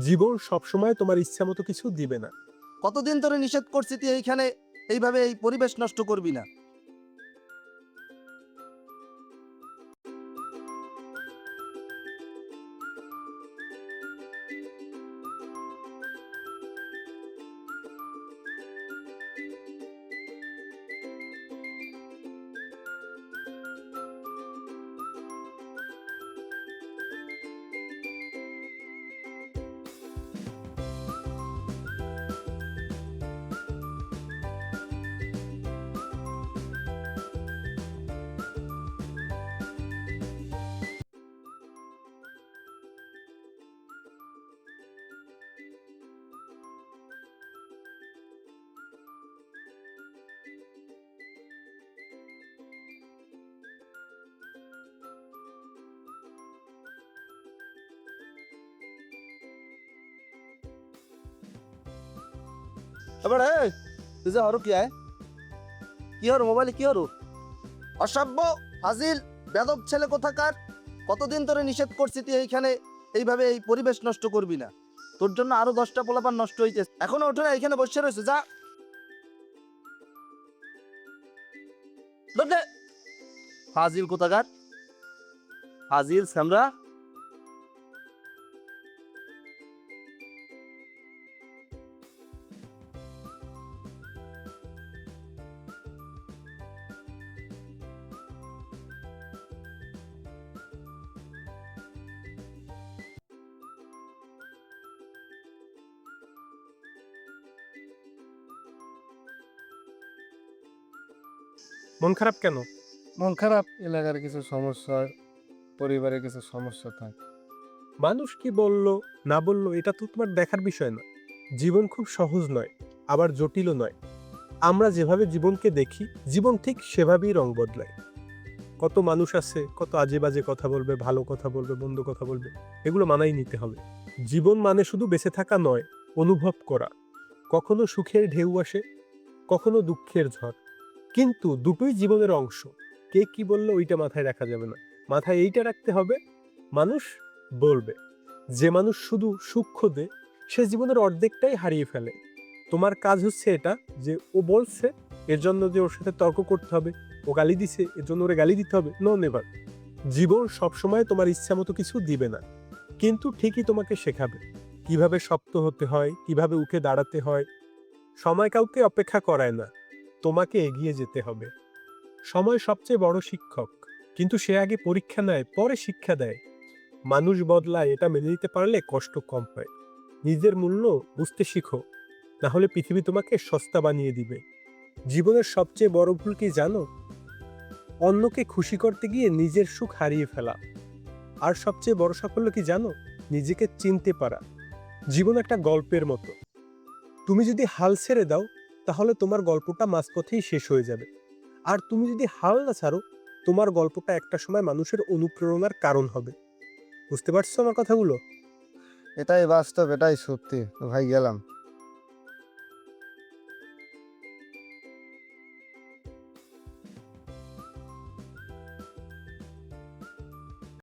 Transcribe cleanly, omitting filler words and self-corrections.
জীবন সবসময় তোমার ইচ্ছা মতো কিছু দিবে না। কতদিন ধরে নিষেধ করছি তুই এইখানে এইভাবে এই পরিবেশ নষ্ট করবি না। এবার তুই যে হরু কি আয় কি হরু মোবাইলে কি হরু অসভ্য ফাজিল বেদব ছেলে কোথাকার। কতদিন ধরে নিষেধ করছি তুই এইখানে এইভাবে এই পরিবেশ নষ্ট করবি না। তোর জন্য আরো 10টা পোলাপান নষ্ট হইতেছে, এখনো ওঠে না, এইখানে বসে রয়েছে। যা লোটে। ফাজিল কোথাকার, ফাজিল স্যামরা। মন খারাপ কেন? মন খারাপ, এলাকার কিছু সমস্যা, পরিবারের কিছু সমস্যা থাকে। মানুষ কি বললো না বললো এটা তো তোমার দেখার বিষয় না। জীবন খুব সহজ নয়, আবার জটিলও নয়। আমরা যেভাবে জীবনকে দেখি, জীবন ঠিক সেভাবেই রং বদলায়। কত মানুষ আছে, কত আজে বাজে কথা বলবে, ভালো কথা বলবে, মন্দ কথা বলবে, এগুলো মানাই নিতে হবে। জীবন মানে শুধু বেঁচে থাকা নয়, অনুভব করা। কখনো সুখের ঢেউ আসে, কখনো দুঃখের ঝড়, কিন্তু দুটোই জীবনের অংশ। কে কি বললো ওইটা মাথায় রাখা যাবে না, মাথায় এইটা রাখতে হবে, মানুষ বলবে। যে মানুষ শুধু সুখ খোঁজে সে জীবনের অর্ধেকটাই হারিয়ে ফেলে। তোমার কাজ হচ্ছে এটা যে ও বলছে এর জন্য যে ওর সাথে তর্ক করতে হবে, ও গালি দিছে এর জন্য ওরে গালি দিতে হবে, নো নেভার। জীবন সবসময় তোমার ইচ্ছা মতো কিছু দিবে না, কিন্তু ঠিকই তোমাকে শেখাবে কিভাবে শক্ত হতে হয়, কিভাবে উঠে দাঁড়াতে হয়। সময় কাউকে অপেক্ষা করায় না, তোমাকে এগিয়ে যেতে হবে। সময় সবচেয়ে বড় শিক্ষক, কিন্তু সে আগে পরীক্ষা নেয়, পরে শিক্ষা দেয়। মানুষ বদলায়, এটা মেনে নিতে পারলে কষ্ট কম হয়। নিজের মূল্য বুঝতে শিখো, না হলে পৃথিবী তোমাকে সস্তা বানিয়ে দিবে। জীবনের সবচেয়ে বড় ভুল কি জানো? অন্যকে খুশি করতে গিয়ে নিজের সুখ হারিয়ে ফেলা। আর সবচেয়ে বড় সাফল্য কি জানো? নিজেকে চিনতে পারা। জীবন একটা গল্পের মতো, তুমি যদি হাল ছেড়ে দাও তাহলে তোমার গল্পটা মাঝপথেই শেষ হয়ে যাবে। আর তুমি যদি হাল না ছাড়ো, তোমার গল্পটা একটা সময় মানুষের অনুপ্রেরণার কারণ হবে। বুঝতে পারছো আমার কথাগুলো? এটাই বাস্তব, এটাই সত্যি। তো ভাই গেলাম।